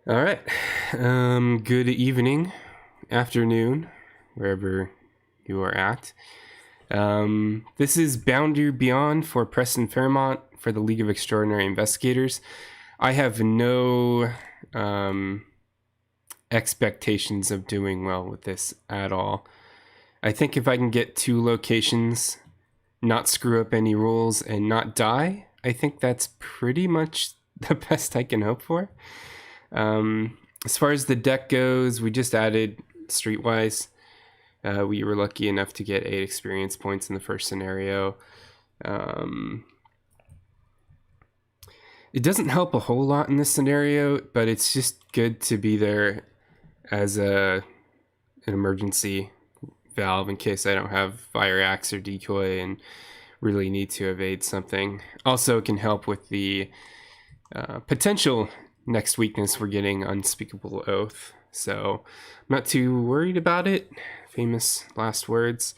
All right. Good evening, afternoon, wherever you are at. This is Boundary Beyond for Preston Fairmont for the League of Extraordinary Investigators. I have no expectations of doing well with this at all. I think if I can get 2 locations, not screw up any rules, and not die, I think that's pretty much the best I can hope for. As far as the deck goes, we just added Streetwise. We were lucky enough to get 8 experience points in the first scenario. It doesn't help a whole lot in this scenario, but it's just good to be there as an emergency valve in case I don't have Fire Axe or Decoy and really need to evade something. Also, it can help with the potential next weakness we're getting, Unspeakable Oath. So I'm not too worried about it. Famous last words.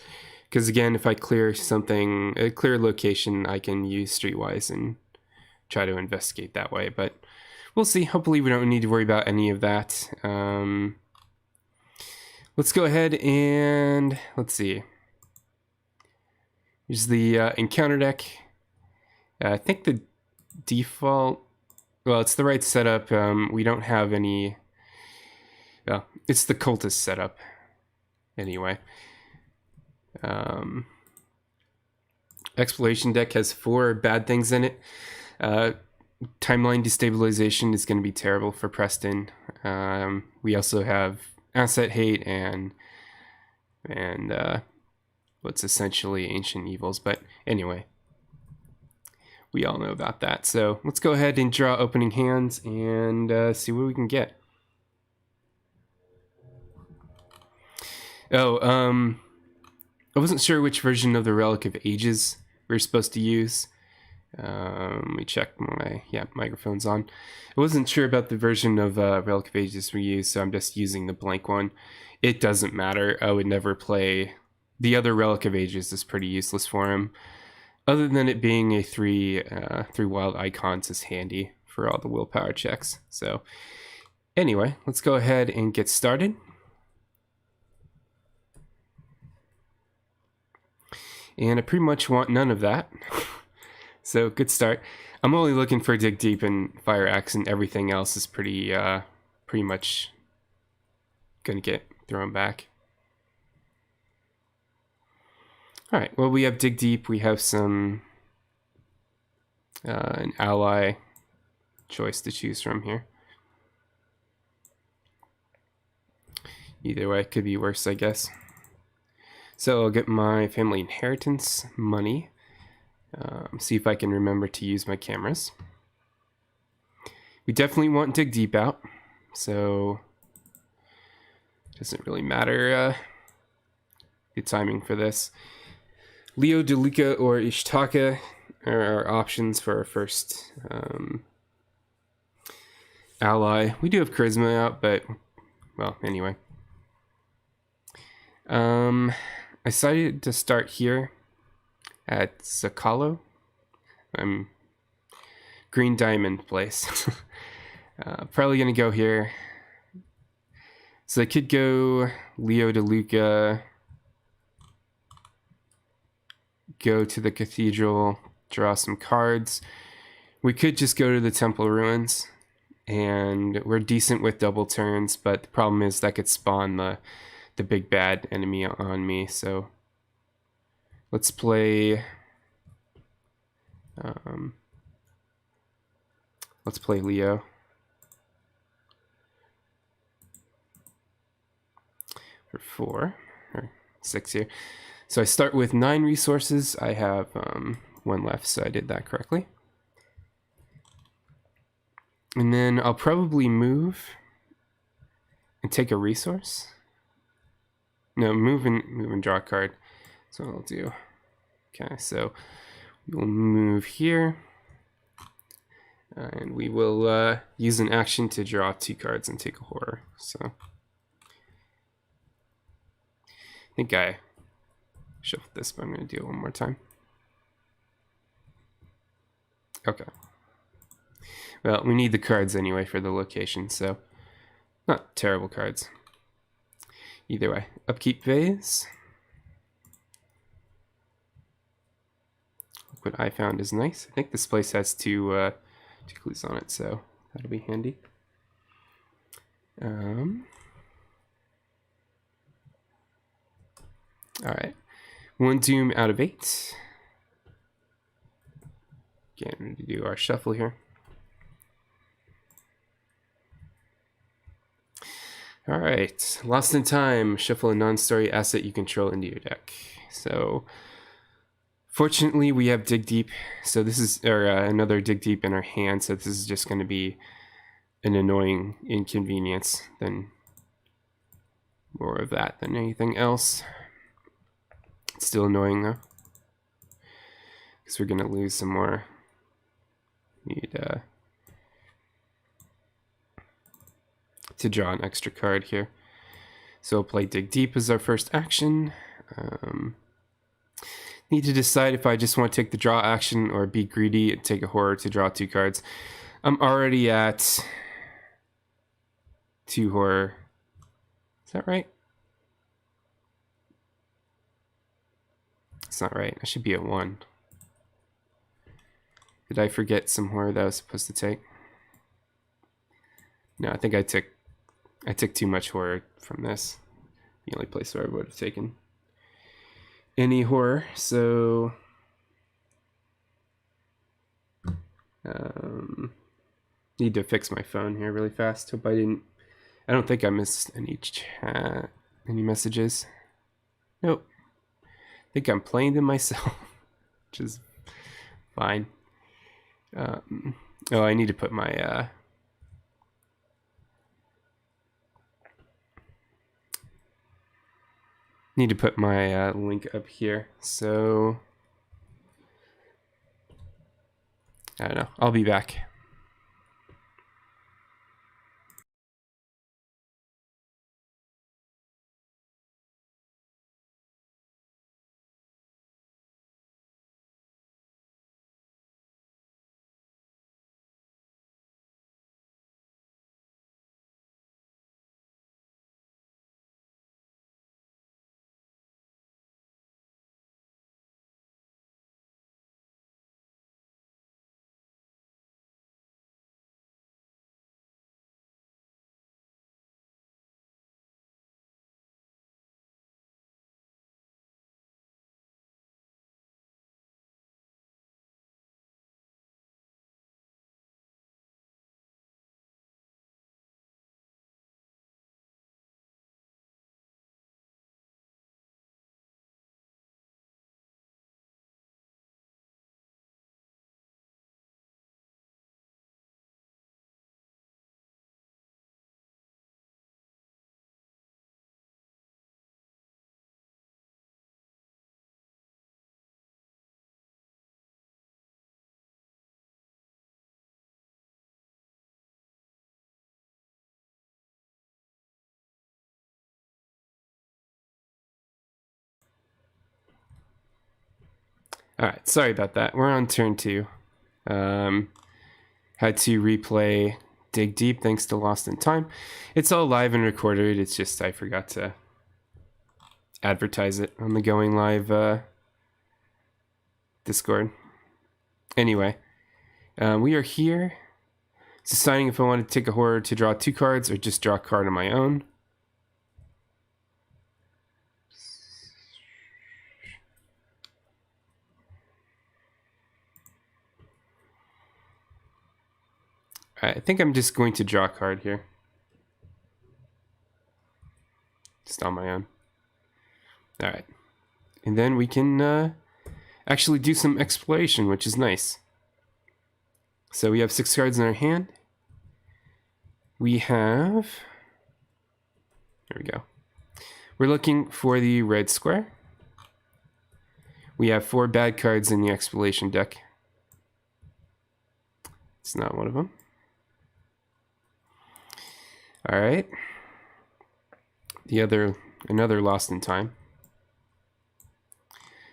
Because again, if I clear something, a clear location, I can use Streetwise and try to investigate that way. But we'll see. Hopefully we don't need to worry about any of that. Let's go ahead and let's see. Here's the encounter deck. I think the default, well, it's the right setup. We don't have any, well, it's the cultist setup anyway. Exploration deck has 4 bad things in it. Timeline destabilization is going to be terrible for Preston. We also have asset hate and what's essentially ancient evils, but anyway, we all know about that. So let's go ahead and draw opening hands and see what we can get. I wasn't sure which version of the Relic of Ages we were supposed to use. Let me check my, microphone's on. I wasn't sure about the version of Relic of Ages we use, so I'm just using the blank one. It doesn't matter. I would never play. The other Relic of Ages is pretty useless for him. Other than it being a 3 wild icons is handy for all the willpower checks. So anyway, let's go ahead and get started. And I pretty much want none of that. So good start. I'm only looking for Dig Deep and Fire Axe, and everything else is pretty much gonna get thrown back. All right, well, we have Dig Deep. We have some an ally choice to choose from here. Either way, it could be worse, I guess. So I'll get my family inheritance money. See if I can remember to use my cameras. We definitely want Dig Deep out, so it doesn't really matter the timing for this. Leo, DeLuca, or Ishtaka are our options for our first ally. We do have Charisma out, but, well, anyway. I decided to start here at Zakalo. Green Diamond place. Probably gonna go here. So I could go Leo DeLuca, go to the cathedral, draw some cards. We could just go to the temple ruins, and we're decent with double turns, but the problem is that could spawn the big bad enemy on me. So let's play Leo. For 4 or 6 here. So I start with 9 resources. I have 1 left, so I did that correctly. And then I'll probably move and take a resource. No, move and draw a card. So I'll do. Okay, so we'll move here. And we will use an action to draw 2 cards and take a horror. So I think I shuffled this, but I'm going to do it one more time. Okay. Well, we need the cards anyway for the location, so Not terrible cards. Either way. Upkeep phase. Look what I found is nice. I think this place has two clues on it, so that'll be handy. Alright. 1 Doom out of 8. Getting ready to do our shuffle here. Alright. Lost in Time. Shuffle a non-story asset you control into your deck. So, fortunately, we have Dig Deep. So this is another Dig Deep in our hand. So this is just going to be an annoying inconvenience than more of that than anything else. It's still annoying though, because we're going to lose some more. Need to draw an extra card here. So we'll play Dig Deep as our first action. Need to decide if I just want to take the draw action or be greedy and take a horror to draw 2 cards. I'm already at 2 horror. Is that right? It's not right. I should be at 1. Did I forget some horror that I was supposed to take? No, I think I took too much horror from this. The only place where I would have taken any horror. So need to fix my phone here really fast. Hope I don't think I missed any chat, any messages. Nope. I think I'm playing them myself, which is fine. Oh, I need to put my link up here. So I don't know. I'll be back. Alright, sorry about that. We're on turn 2. Had to replay Dig Deep thanks to Lost in Time. It's all live and recorded. It's just I forgot to advertise it on the Going Live Discord. Anyway, we are here deciding if I want to take a horror to draw 2 cards or just draw a card on my own. I think I'm just going to draw a card here. Just on my own. Alright. And then we can actually do some exploration, which is nice. So we have 6 cards in our hand. We have... There we go. We're looking for the red square. We have 4 bad cards in the exploration deck. It's not one of them. All right. Another Lost in Time.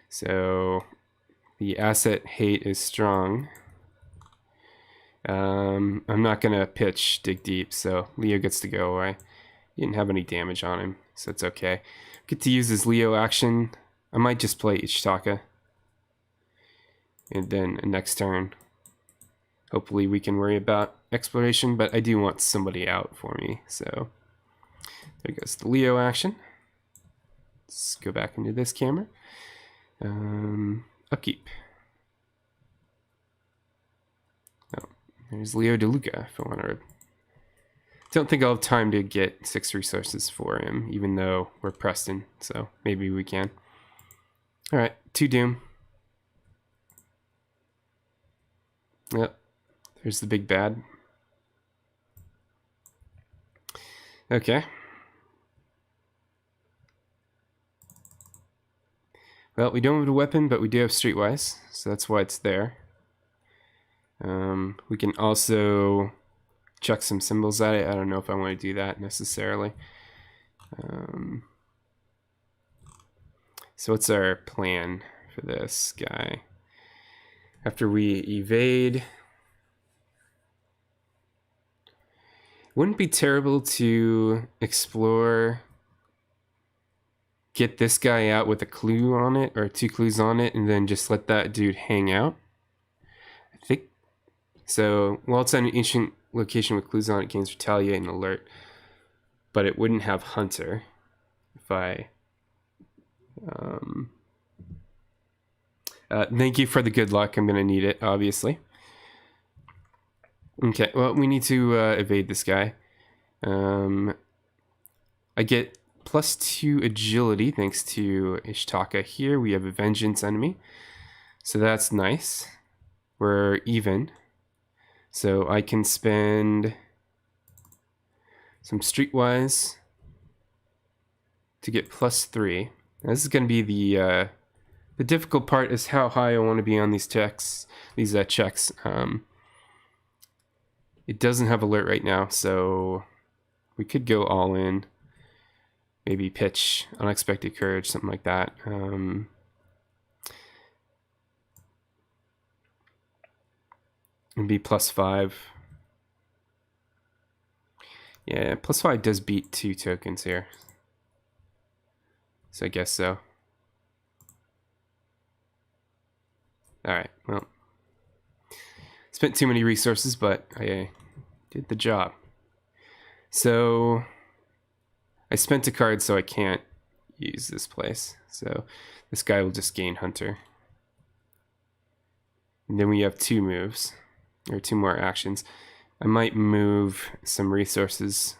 So the asset hate is strong. I'm not going to pitch dig deep, so Leo gets to go away. He didn't have any damage on him, so it's okay. Get to use his Leo action. I might just play Ichitaka. And then next turn, hopefully we can worry about exploration, but I do want somebody out for me, so there goes the Leo action. Let's go back into this camera. Upkeep. Oh, there's Leo DeLuca if I want to. Don't think I'll have time to get 6 resources for him, even though we're Preston, so maybe we can. Alright, 2 Doom. Yep, there's the big bad. Okay. Well, we don't have a weapon, but we do have Streetwise, so that's why it's there. We can also chuck some symbols at it. I don't know if I want to do that necessarily. So what's our plan for this guy? After we evade, wouldn't be terrible to explore, get this guy out with a clue on it, or 2 clues on it, and then just let that dude hang out. I think so. While it's on an ancient location with clues on it, gains retaliate and alert, but it wouldn't have hunter if I thank you for the good luck. I'm gonna need it, obviously. Okay, well, we need to evade this guy. I get +2 agility thanks to Ichitaka here. We have a vengeance enemy, so that's nice. We're even, so I can spend some Streetwise to get +3. Now, this is going to be the difficult part, is how high I want to be on these checks. It doesn't have alert right now, so we could go all in. Maybe pitch unexpected courage, something like that. It'd be +5. Yeah, +5 does beat 2 tokens here. So I guess so. Alright, well. Spent too many resources, but I did the job. So I spent a card, so I can't use this place. So this guy will just gain Hunter. And then we have 2 moves, or 2 more actions. I might move some resources.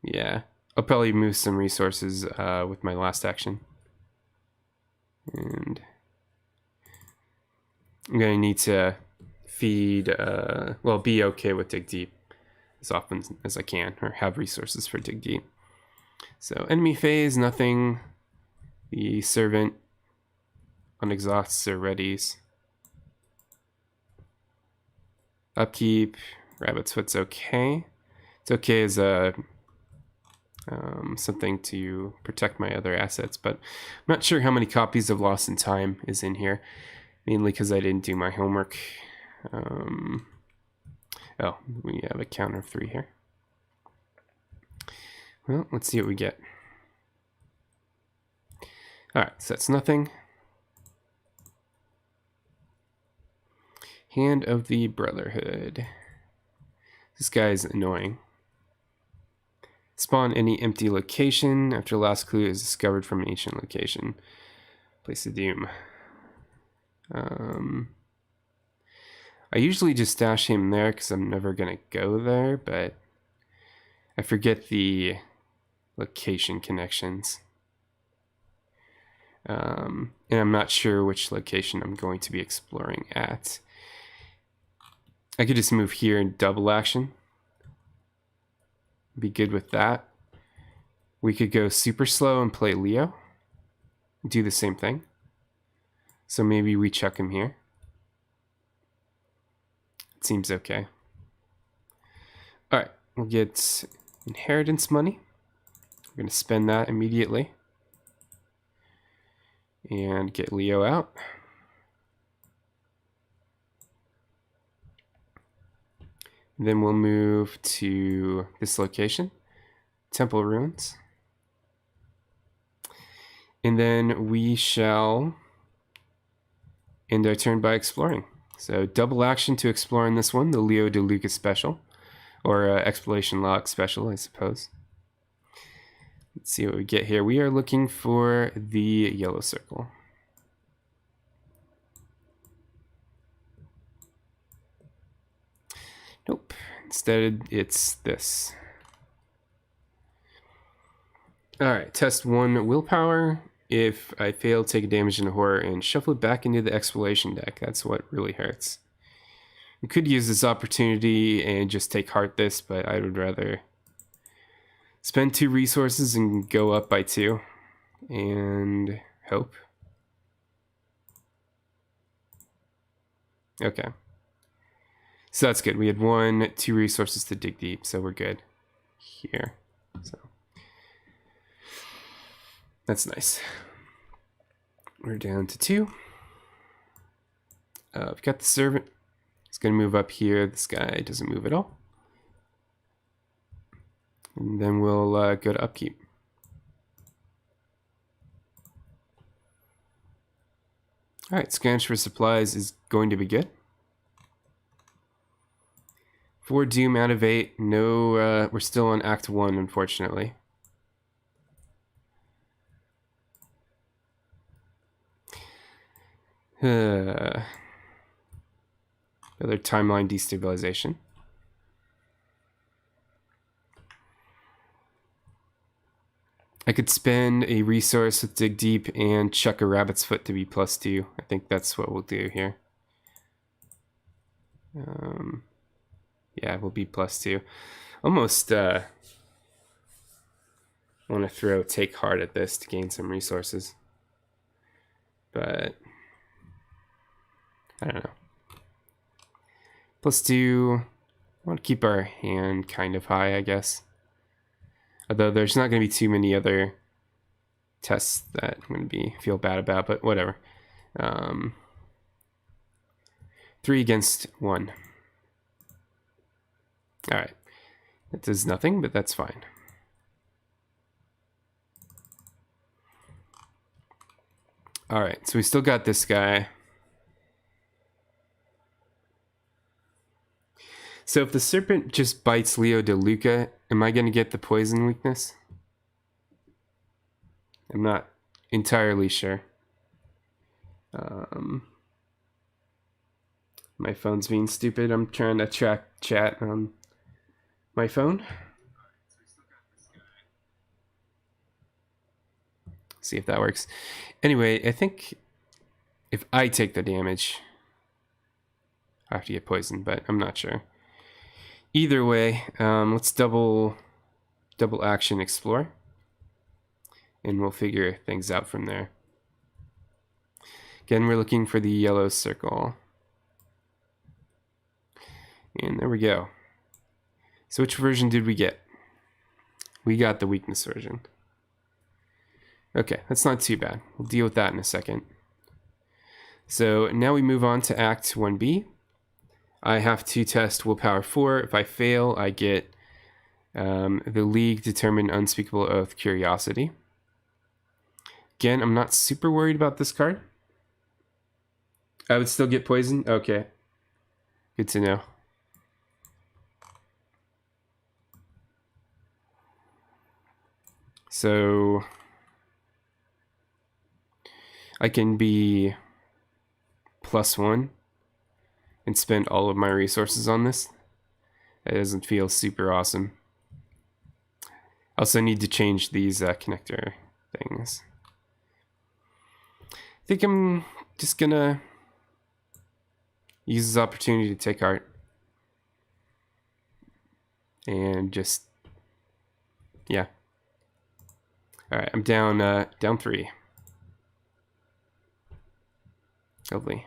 Yeah, I'll probably move some resources with my last action. And I'm going to need to feed, well, be okay with Dig Deep as often as I can, or have resources for Dig Deep. So enemy phase, nothing. The servant unexhausts or readies. Upkeep, Rabbit's Foot's okay. It's okay as a something to protect my other assets, but I'm not sure how many copies of Lost in Time is in here, mainly because I didn't do my homework. Oh, we have a counter of 3 here. Well, let's see what we get. Alright, so that's nothing. Hand of the Brotherhood. This guy is annoying. Spawn any empty location after last clue is discovered from an ancient location. Place of Doom. I usually just stash him there because I'm never going to go there, but I forget the location connections. And I'm not sure which location I'm going to be exploring at. I could just move here and double action. Be good with that. We could go super slow and play Leo. Do the same thing. So maybe we chuck him here. It seems okay. Alright, we'll get inheritance money. We're going to spend that immediately. And get Leo out. Then we'll move to this location, Temple Ruins. And then we shall end our turn by exploring. So double action to explore in this one, the Leo de Luca special, or exploration log special, I suppose. Let's see what we get here. We are looking for the yellow circle. Nope. Instead, it's this. Alright, test 1 willpower. If I fail, take a damage in a horror and shuffle it back into the exploration deck. That's what really hurts. You could use this opportunity and just take heart this, but I would rather spend 2 resources and go up by 2 and hope. Okay. So that's good. We had 2 resources to dig deep, so we're good here. So that's nice. We're down to 2. We've got the servant. It's going to move up here. This guy doesn't move at all. And then we'll go to upkeep. Alright, scavenge for supplies is going to be good. 4 doom out of 8. No, we're still on Act 1, unfortunately. Another timeline destabilization. I could spend a resource with Dig Deep and chuck a Rabbit's Foot to be +2. I think that's what we'll do here. Yeah, we'll be +2. Almost want to throw Take Heart at this to gain some resources. But I don't know. +2. I want to keep our hand kind of high, I guess. Although there's not going to be too many other tests that I'm going to feel bad about, but whatever. 3 against 1. Alright. That does nothing, but that's fine. Alright, so we still got this guy. So if the serpent just bites Leo de Luca, am I going to get the poison weakness? I'm not entirely sure. My phone's being stupid. I'm trying to track chat on my phone. See if that works. Anyway, I think if I take the damage, I have to get poisoned, but I'm not sure. Either way, let's double action explore, and we'll figure things out from there. Again, we're looking for the yellow circle. And there we go. So which version did we get? We got the weakness version. Okay, that's not too bad. We'll deal with that in a second. So now we move on to Act 1B. I have to test willpower 4. If I fail, I get the League Determined Unspeakable Oath Curiosity. Again, I'm not super worried about this card. I would still get poisoned? Okay. Good to know. So I can be +1 and spend all of my resources on this. It doesn't feel super awesome. I also need to change these connector things. I think I'm just gonna use this opportunity to take heart. And just, yeah. Alright, I'm down 3. Lovely.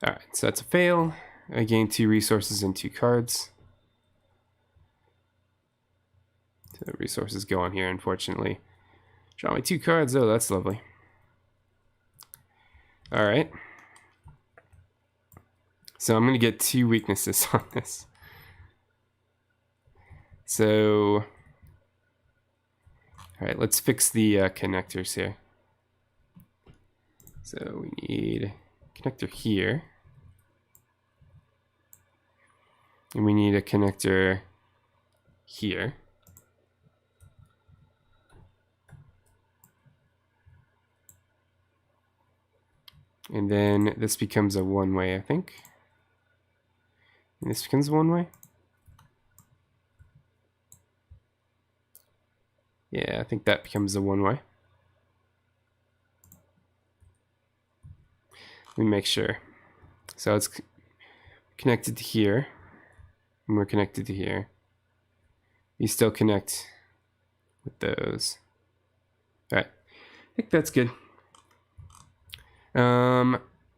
Alright, so that's a fail. I gain 2 resources and 2 cards. The resources go on here, unfortunately. Draw my 2 cards. Oh, that's lovely. Alright. So I'm going to get 2 weaknesses on this. So, all right, let's fix the connectors here. So we need a connector here. And we need a connector here. And then this becomes a one-way, I think. And this becomes one-way. Yeah, I think that becomes a one-way. Let me make sure. So it's connected to here, and we're connected to here. You still connect with those. All right, I think that's good.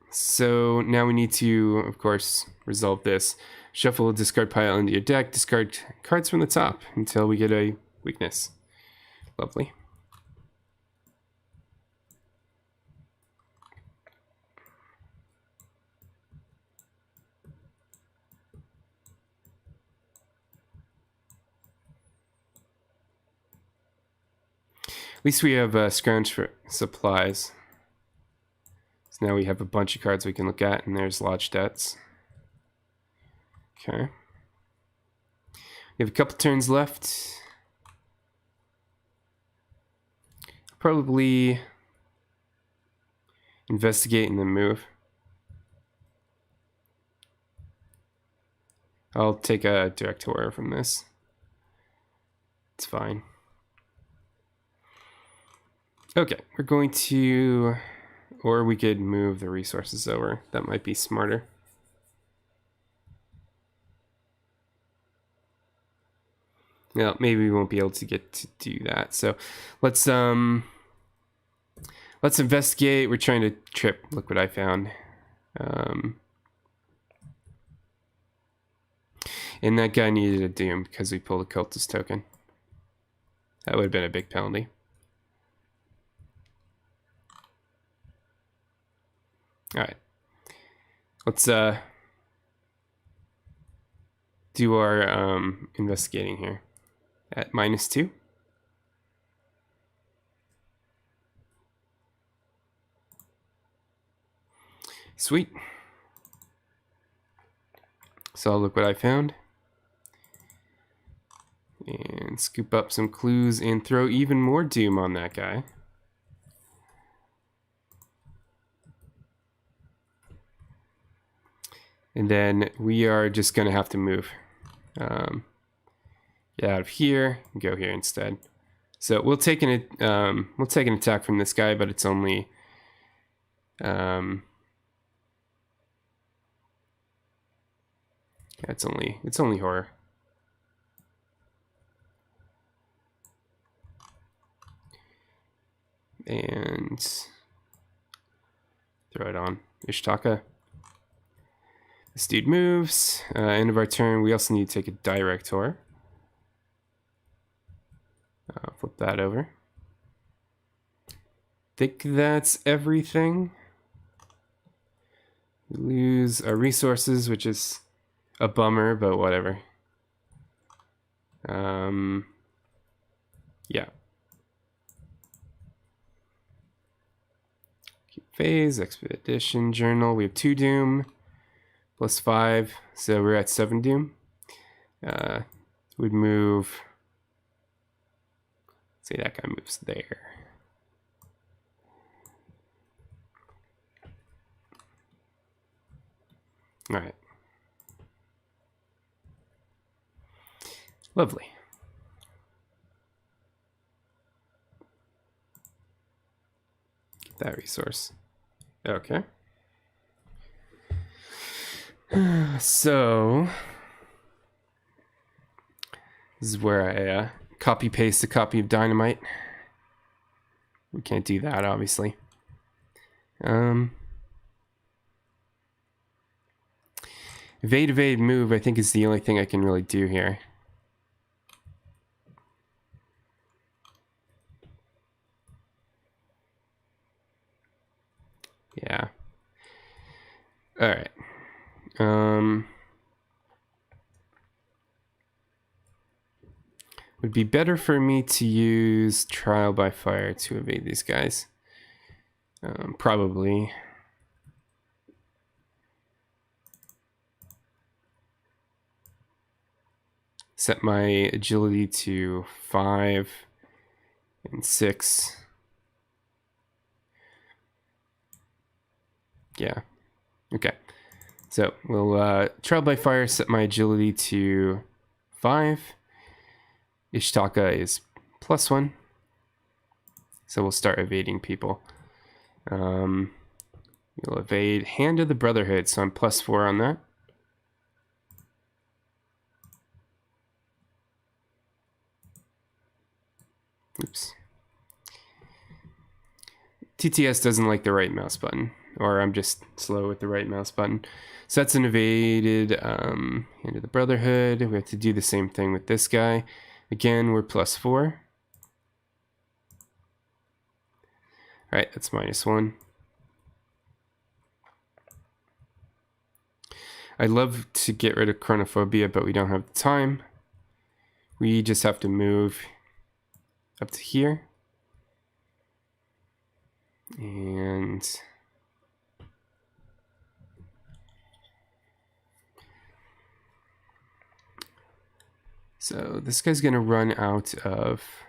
So now we need to, of course, resolve this. Shuffle a discard pile into your deck. Discard cards from the top until we get a weakness. Lovely. At least we have scrounge for supplies. So now we have a bunch of cards we can look at, and there's lodge debts. Okay. We have a couple turns left. Probably investigate and then move. I'll take a direct horror from this. It's fine. Okay, we're going to, or we could move the resources over. That might be smarter. Well, maybe we won't be able to get to do that. So let's investigate. We're trying to trip. Look what I found. And that guy needed a doom because we pulled a cultist token. That would have been a big penalty. All right. Let's do our investigating here at -2. Sweet. So I'll look what I found. And scoop up some clues and throw even more doom on that guy. And then we are just going to have to move. Get out of here and go here instead. So we'll take an attack from this guy, but it's only it's only horror. And throw it on Ishtaka. This dude moves. End of our turn. We also need to take a direct horror. Flip that over. Think that's everything. We lose our resources, which is a bummer, but whatever. Yeah. Keep phase, expedition, journal. We have 2 doom, +5, so we're at 7 doom. We'd move. Say that guy moves there. All right. Lovely. Get that resource. Okay. So this is where I copy paste a copy of Dynamite. We can't do that, obviously. Evade, move, I think is the only thing I can really do here. Yeah. All right. Would be better for me to use trial by fire to evade these guys. Probably. Set my agility to 5 and 6. Yeah. Okay. So we'll trial by fire, set my agility to 5. Ishtaka is +1. So we'll start evading people. We'll evade Hand of the Brotherhood, so I'm +4 on that. Oops. TTS doesn't like the right mouse button, or I'm just slow with the right mouse button. So that's an evaded Hand of the Brotherhood. We have to do the same thing with this guy. Again, we're +4. All right, that's -1. I'd love to get rid of Chronophobia, but we don't have the time. We just have to move up to here. And so this guy's going to run out of...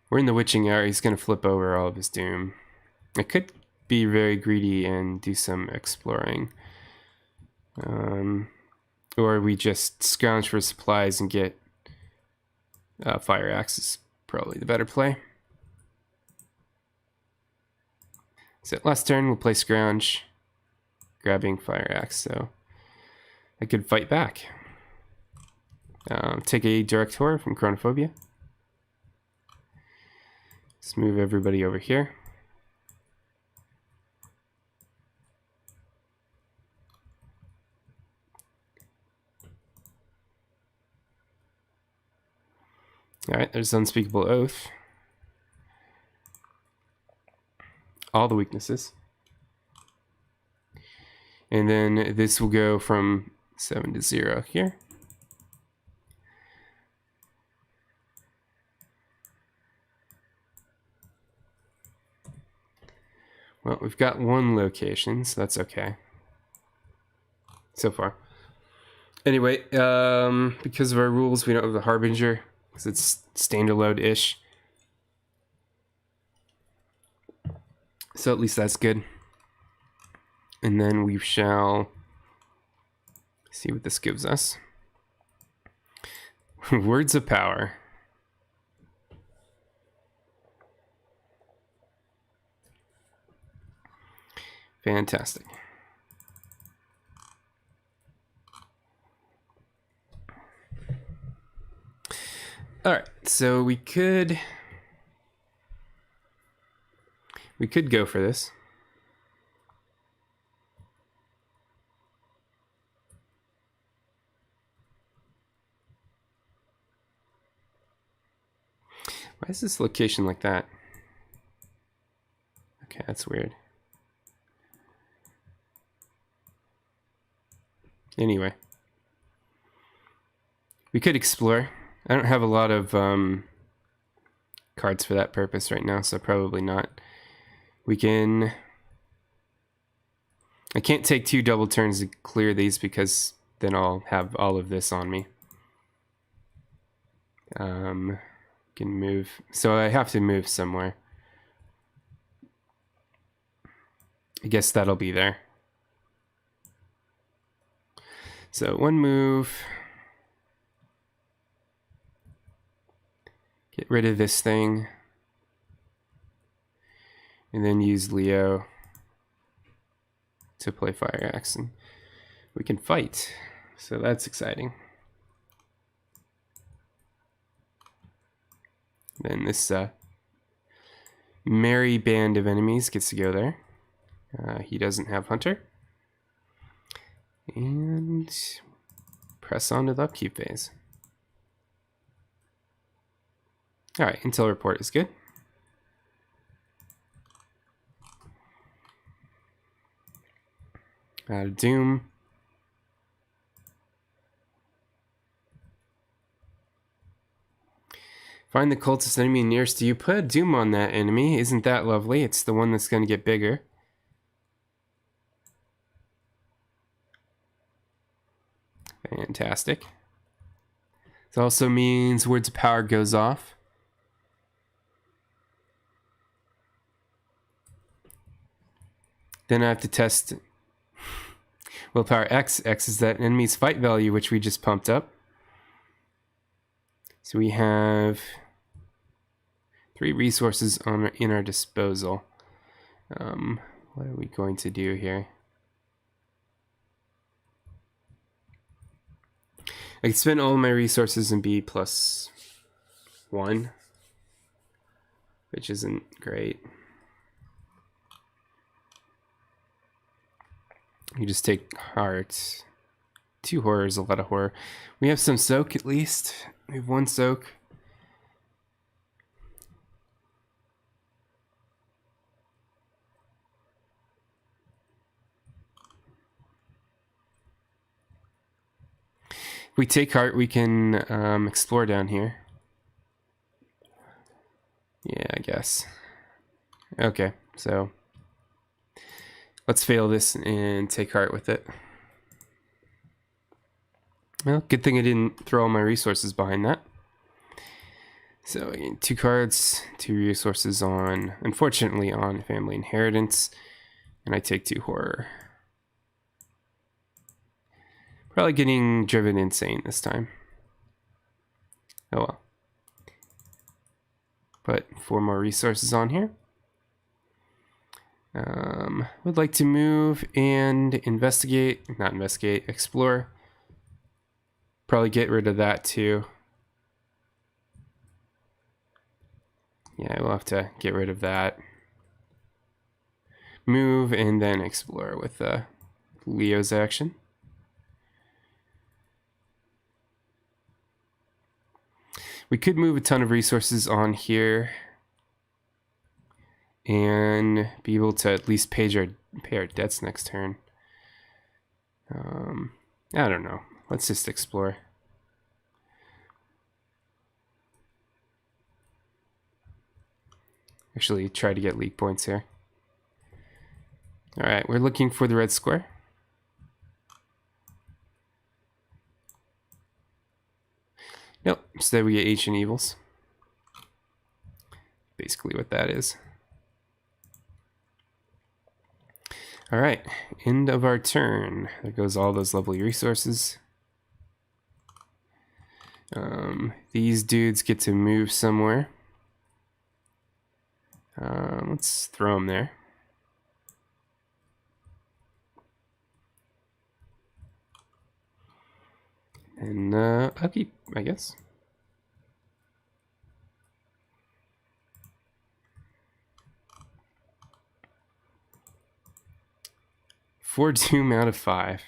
We're in the witching hour. He's going to flip over all of his doom. I could be very greedy and do some exploring. Or we just scrounge for supplies and get fire axes. Probably the better play. So last turn we'll play scrounge, grabbing fire axe. So I could fight back. Take a direct horror from Chronophobia. Let's move everybody over here. All right, there's Unspeakable Oath. All the weaknesses. And then this will go from 7 to 0 here. Well, we've got one location, so that's okay. So far. Anyway, because of our rules, we don't have the Harbinger, because it's standalone-ish. So at least that's good. And then we shall see what this gives us. Words of Power. Fantastic. All right, so we could go for this. Why is this location like that? Okay, that's weird. Anyway, we could explore. I don't have a lot of cards for that purpose right now, so probably not. We can... I can't take 2 double turns to clear these because then I'll have all of this on me. Can move. So I have to move somewhere. I guess that'll be there. So 1 move. Get rid of this thing. And then use Leo to play Fire Axe. And we can fight. So that's exciting. Then this merry band of enemies gets to go there. He doesn't have Hunter. And press on to the upkeep phase. Alright, intel report is good. Out of doom. Find the cultist enemy nearest to you. Put a doom on that enemy. Isn't that lovely? It's the one that's going to get bigger. Fantastic. This also means Words of Power goes off. Then I have to test Willpower X. X is that enemy's fight value, which we just pumped up. So we have 3 resources in our disposal. What are we going to do here? I can spend all my resources and be +1, which isn't great. You just take hearts. 2 horror is a lot of horror. We have some soak at least. We have 1 soak. If we take heart, we can explore down here. Yeah, I guess. Okay, so let's fail this and take heart with it. Well, good thing I didn't throw all my resources behind that. So again, 2 cards, 2 resources on, unfortunately, on family inheritance, and I take 2 horror. Probably getting driven insane this time. Oh well. Put 4 more resources on here. Would like to move and explore. Probably get rid of that too. Yeah, we'll have to get rid of that. Move and then explore with Leo's action. We could move a ton of resources on here and be able to at least pay our debts next turn. I don't know. Let's just explore. Actually, try to get league points here. All right, we're looking for the red square. Nope, instead we get Ancient Evils. Basically what that is. All right, end of our turn. There goes all those lovely resources. These dudes get to move somewhere. Let's throw them there. And I'll keep, I guess. Four doom out of 5.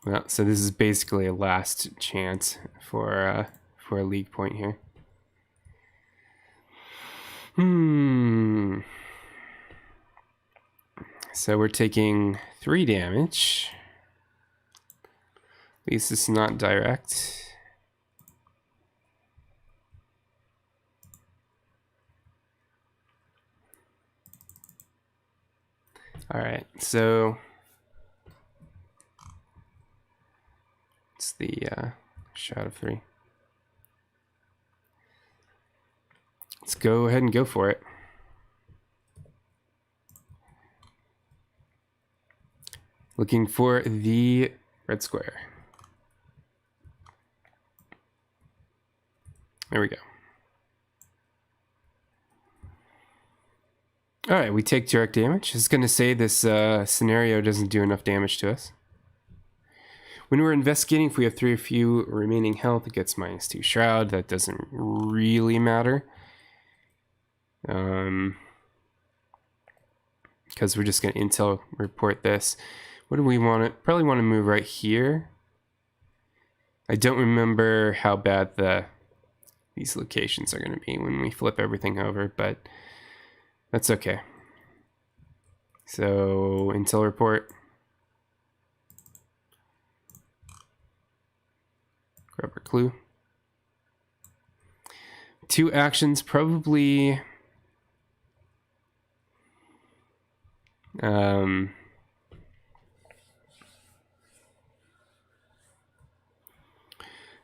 Well, so this is basically a last chance for a league point here. So we're taking 3 damage. At least it's not direct. All right, so it's the shot of 3. Let's go ahead and go for it. Looking for the red square. There we go. All right, we take direct damage. It's going to say this scenario doesn't do enough damage to us. When we're investigating, if we have 3 or few remaining health, it gets -2 shroud. That doesn't really matter. Because we're just going to intel report this. What do we want to? Probably want to move right here. I don't remember how bad the these locations are going to be when we flip everything over, but that's okay. So intel report. Grab our clue. 2 actions, probably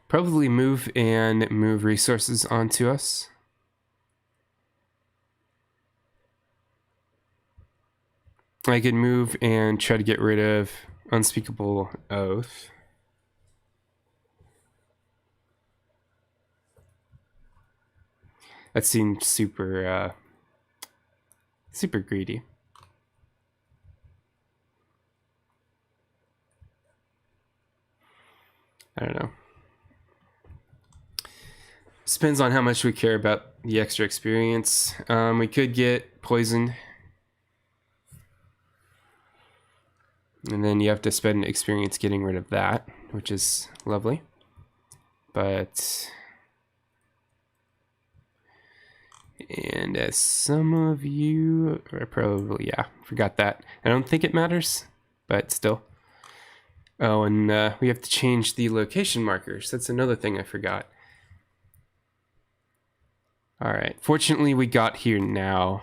probably move and move resources onto us. I could move and try to get rid of Unspeakable Oath. That seems super greedy. I don't know. Depends on how much we care about the extra experience. We could get poisoned. And then you have to spend experience getting rid of that, which is lovely. But... And as some of you are probably, yeah, forgot that. I don't think it matters, but still. Oh, and we have to change the location markers. That's another thing I forgot. All right. Fortunately, we got here now.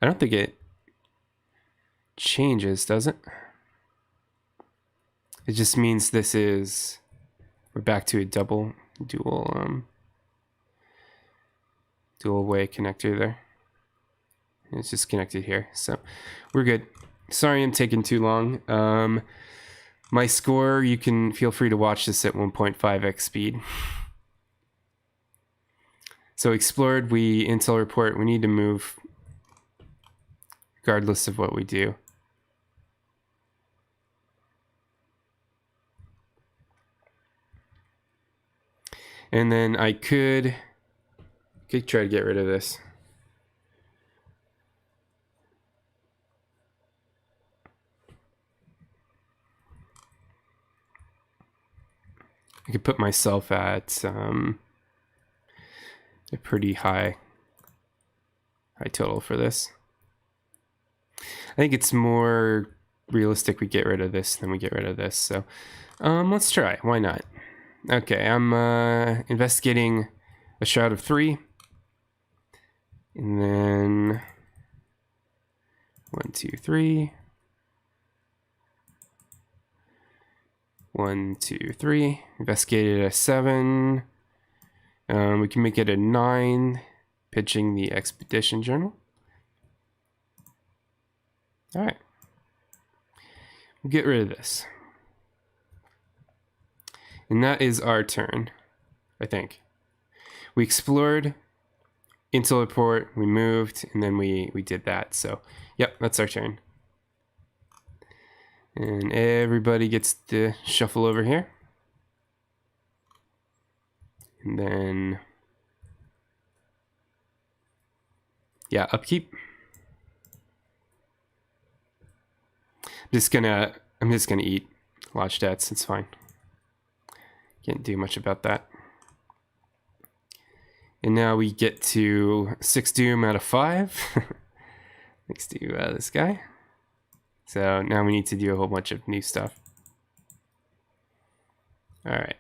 I don't think it changes, does it? It just means this is... We're back to a dual way connector there. It's just connected here, so we're good. Sorry I'm taking too long. My score, you can feel free to watch this at 1.5x speed. So explored, we intel report, we need to move regardless of what we do. And then I could try to get rid of this. I could put myself at a pretty high total for this. I think it's more realistic we get rid of this than we get rid of this. So let's try. Why not? Okay, I'm investigating a Shroud of 3. And then 1, 2, 3. 1, 2, 3. Investigated a 7. We can make it a 9. Pitching the expedition journal. All right. We'll get rid of this. And that is our turn, I think. We explored, intel report, we moved, and then we did that. So, yep, that's our turn. And everybody gets to shuffle over here. And then, yeah, upkeep. I'm just gonna eat lodge debts, it's fine. Can't do much about that. And now we get to 6 doom out of 5. Thanks to this guy. So now we need to do a whole bunch of new stuff. All right.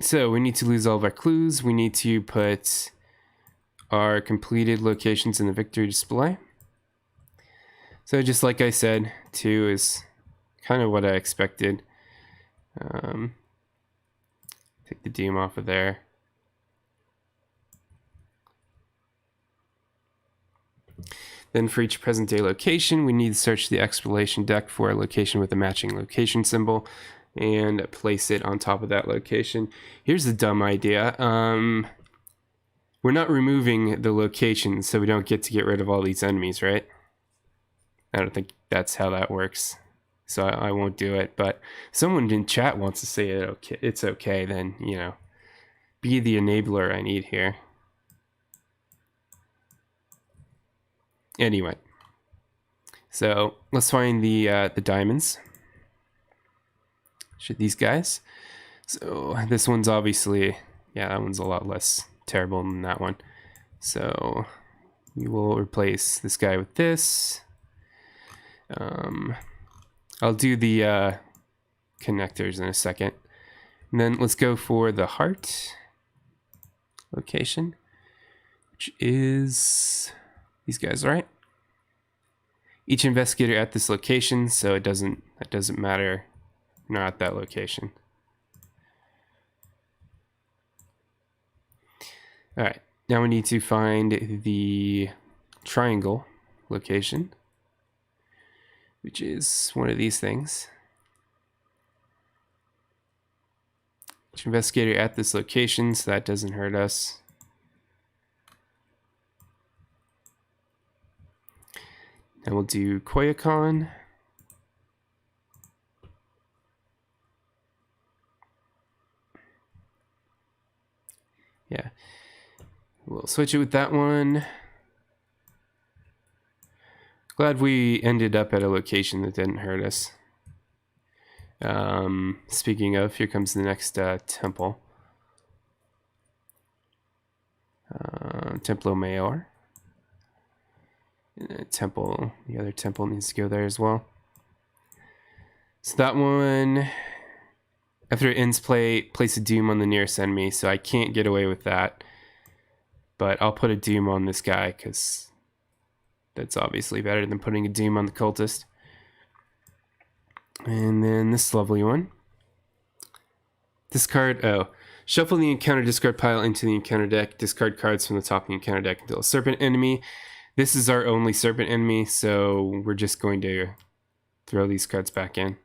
So we need to lose all of our clues. We need to put our completed locations in the victory display. So just like I said, 2 is kind of what I expected. Take the doom off of there. Then for each present day location, we need to search the exploration deck for a location with a matching location symbol and place it on top of that location. Here's a dumb idea. We're not removing the location, so we don't get to get rid of all these enemies, right? I don't think that's how that works. So I won't do it, but someone in chat wants to say it's okay, then, you know, be the enabler I need here. Anyway, so let's find the diamonds. Should these guys? So this one's obviously Yeah, that one's a lot less terrible than that one. So we will replace this guy with this. I'll do the connectors in a second. And then let's go for the heart location, which is these guys, right? Each investigator at this location, so that doesn't matter. Not at that location. All right, now we need to find the triangle location, which is one of these things. Each investigator at this location, so that doesn't hurt us. And we'll do Koyakon. Yeah, we'll switch it with that one. Glad we ended up at a location that didn't hurt us. Speaking of, here comes the next temple. Templo Mayor. Temple, the other temple needs to go there as well. So that one, after it ends play, place a doom on the nearest enemy, so I can't get away with that. But I'll put a doom on this guy, because that's obviously better than putting a doom on the cultist. And then this lovely one. Discard, shuffle the encounter discard pile into the encounter deck. Discard cards from the top of the encounter deck until a serpent enemy. This is our only serpent enemy, so we're just going to throw these cards back in.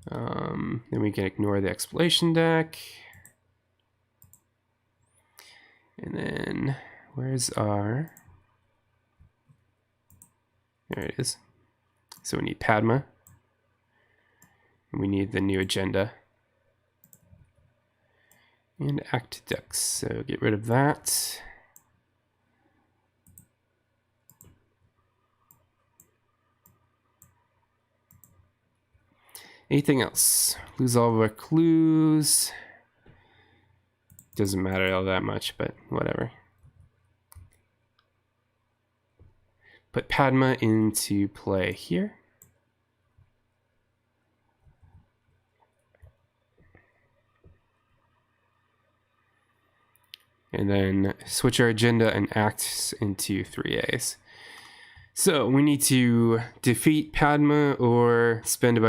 Then we can ignore the exploration deck. And then, where's our... There it is. So we need Padma. And we need the new agenda. And Act Dex, so get rid of that. Anything else? Lose all of our clues. Doesn't matter all that much, but whatever. Put Padma into play here. And then switch our agenda and acts into 3As. So we need to defeat Padma or spend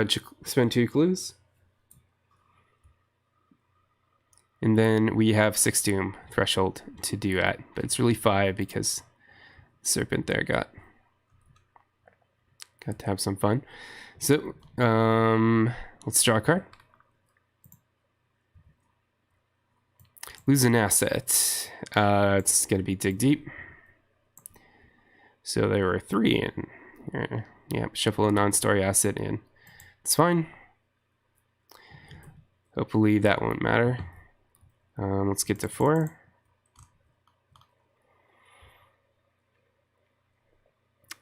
spend 2 clues. And then we have 6 doom threshold to do at, but it's really 5 because the serpent there got to have some fun. So let's draw a card. Lose an asset. It's gonna be dig deep. So there were 3 in here. Yeah, shuffle a non-story asset in. It's fine. Hopefully that won't matter. Let's get to 4.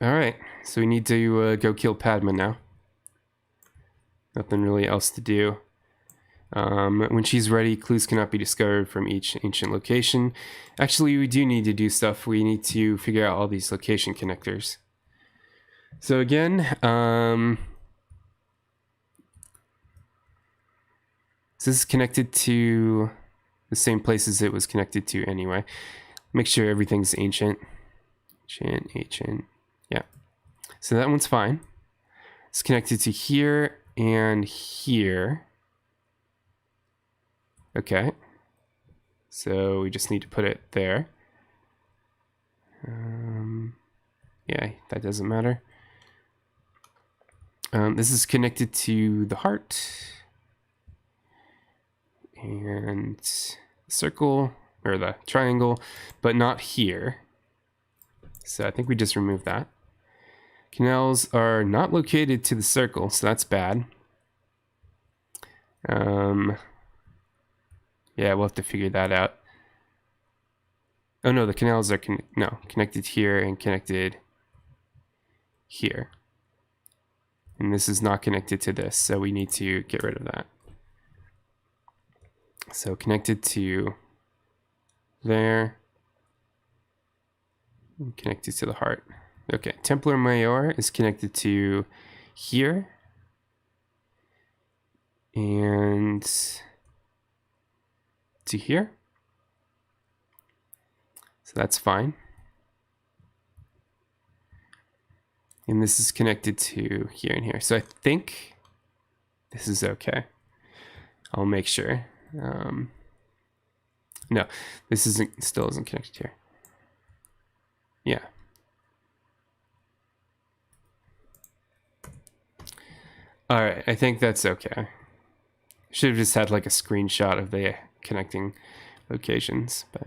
All right, so we need to go kill Padma now. Nothing really else to do. When she's ready, clues cannot be discovered from each ancient location. Actually, we do need to do stuff. We need to figure out all these location connectors. So again, so this is connected to the same places it was connected to anyway. Make sure everything's ancient. Ancient. Yeah. So that one's fine. It's connected to here and here. Okay, so we just need to put it there. Yeah, that doesn't matter. This is connected to the heart and the circle, or the triangle, but not here. So I think we just removed that. Canals are not located to the circle, so that's bad. Yeah, we'll have to figure that out. Oh no, the canals are connected here and connected here. And this is not connected to this, so we need to get rid of that. So connected to there. And connected to the heart. Okay, Templar Mayor is connected to here. And to here. So that's fine. And this is connected to here and here. So I think this is okay. I'll make sure. No, this still isn't connected here. Yeah. All right, I think that's okay. Should have just had like a screenshot of the connecting locations, but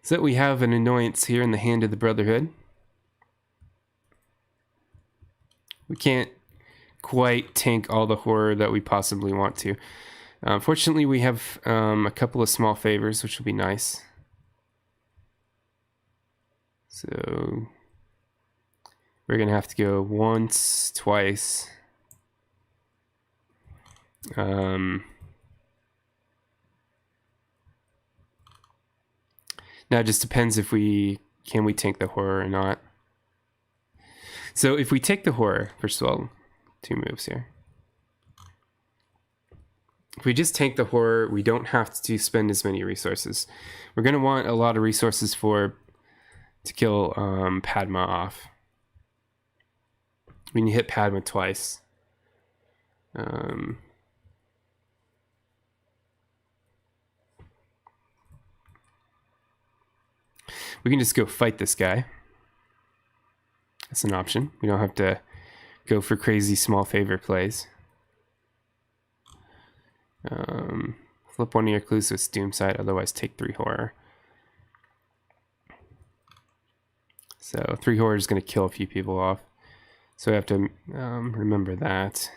so we have an annoyance here in the Hand of the Brotherhood. We can't quite tank all the horror that we possibly want to. Fortunately, we have a couple of small favors, which will be nice. So we're gonna have to go once, twice. Now it just depends if can we tank the horror or not. So if we take the horror, first of all, 2 moves here. If we just tank the horror, we don't have to spend as many resources. We're going to want a lot of resources to kill Padma off. We can hit Padma twice. We can just go fight this guy. That's an option. We don't have to go for crazy small favor plays. Flip one of your clues to its doom side, otherwise take 3 horror. So 3 horror is going to kill a few people off. So we have to remember that.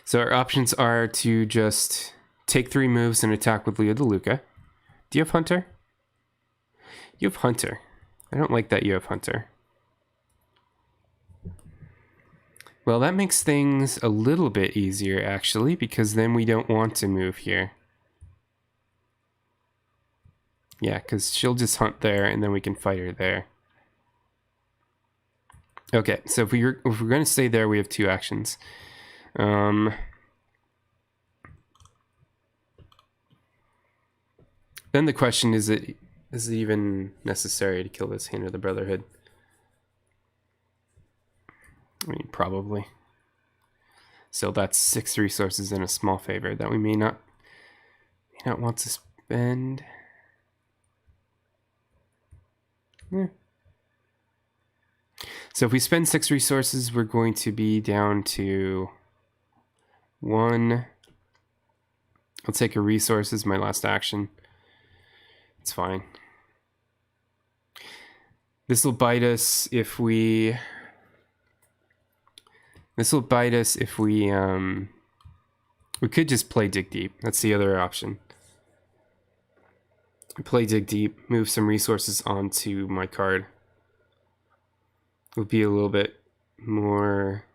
So our options are to just take 3 moves and attack with Leo DeLuca. Do you have Hunter? You have Hunter. I don't like that you have Hunter. Well, that makes things a little bit easier, actually, because then we don't want to move here. Yeah, because she'll just hunt there, and then we can fight her there. Okay, so if we're going to stay there, we have 2 actions. Then the question is it even necessary to kill this Hand of the Brotherhood? I mean, probably. So that's 6 resources and a small favor that we may not want to spend. So if we spend 6 resources, we're going to be down to 1. I'll take a resource as my last action. It's fine. This will bite us if we... we could just play Dig Deep. That's the other option. Play Dig Deep, move some resources onto my card. We'll be a little bit more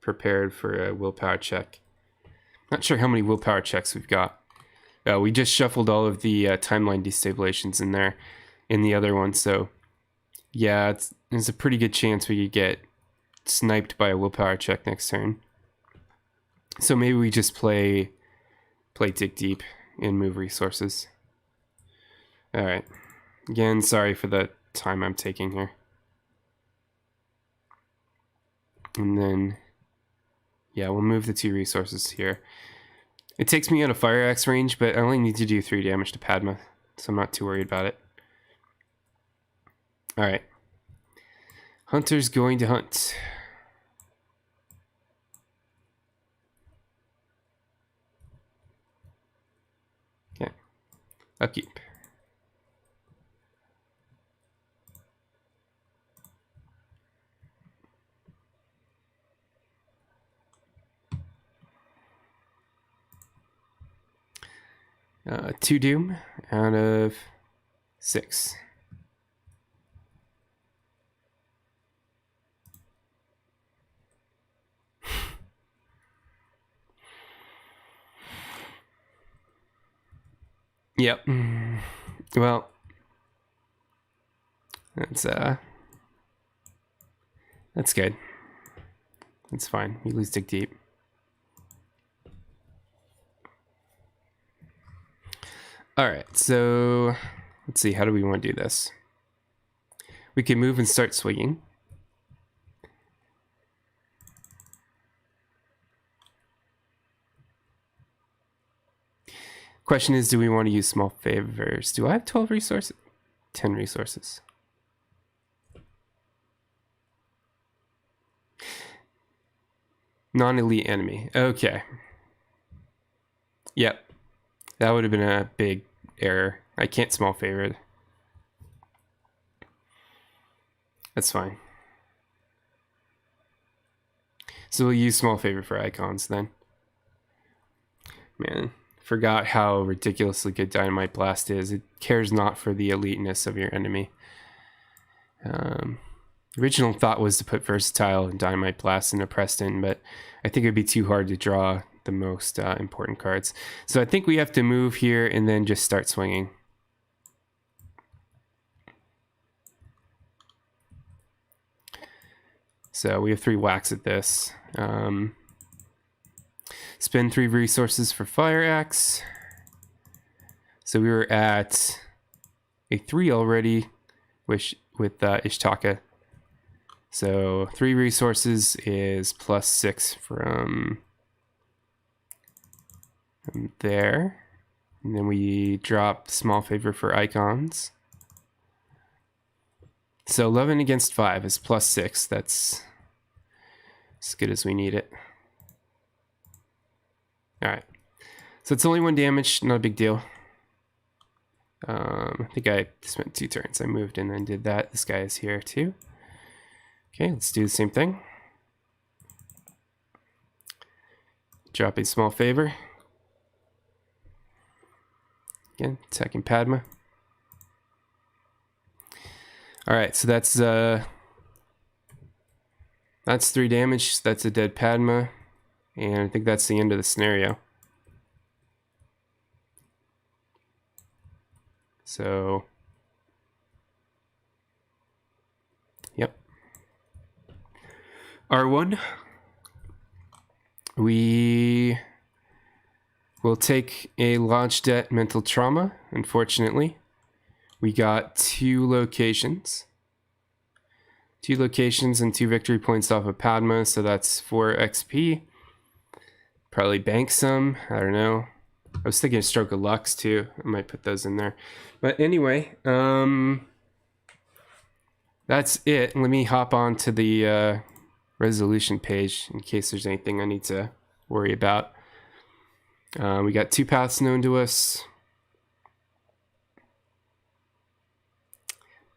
prepared for a willpower check. Not sure how many willpower checks we've got. We just shuffled all of the timeline destabilizations in there, in the other one, so yeah, there's a pretty good chance we could get sniped by a willpower check next turn. So maybe we just play Dig Deep and move resources. Alright. Again, sorry for the time I'm taking here. And then, yeah, we'll move the 2 resources here. It takes me out of Fire Axe range, but I only need to do 3 damage to Padma, so I'm not too worried about it. Alright. Hunter's going to hunt. Okay. Upkeep. Two doom out of 6. Yep. Well, that's good. That's fine. We lose dig deep. All right, so let's see. How do we want to do this? We can move and start swinging. Question is, do we want to use small favors? Do I have 12 resources? 10 resources. Non-elite enemy. Okay. Yep. That would have been a big error. I can't small favor. That's fine. So we'll use small favor for icons then. Man, forgot how ridiculously good Dynamite Blast is. It cares not for the eliteness of your enemy. Original thought was to put Versatile and Dynamite Blast into Preston, but I think it'd be too hard to draw the most important cards. So I think we have to move here and then just start swinging. So we have 3 whacks at this. Spend 3 resources for Fire Axe. So we were at a 3 already with Ishtaka. So 3 resources is +6 from there. And then we drop small favor for icons. So 11 against 5 is +6. That's as good as we need it. Alright. So it's only 1 damage, not a big deal. I think I spent 2 turns. I moved and then did that. This guy is here too. Okay, let's do the same thing. Drop a small favor. Again, attacking Padma. Alright, so that's 3 damage. That's a dead Padma. And I think that's the end of the scenario. So, yep. R1. We will take a launch debt mental trauma, unfortunately. We got 2 locations. 2 locations and 2 victory points off of Padma, so that's 4 XP. Probably bank some, I don't know. I was thinking of Stroke of Lux too. I might put those in there. But anyway, that's it. Let me hop on to the resolution page in case there's anything I need to worry about. We got 2 paths known to us.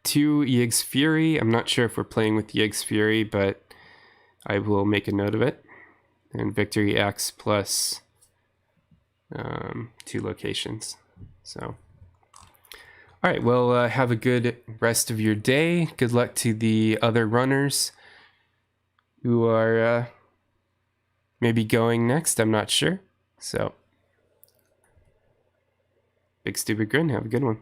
2 Yig's Fury. I'm not sure if we're playing with Yig's Fury, but I will make a note of it. And Victory X plus 2 locations. So, all right, well, have a good rest of your day. Good luck to the other runners who are maybe going next. I'm not sure. So, big stupid grin. Have a good one.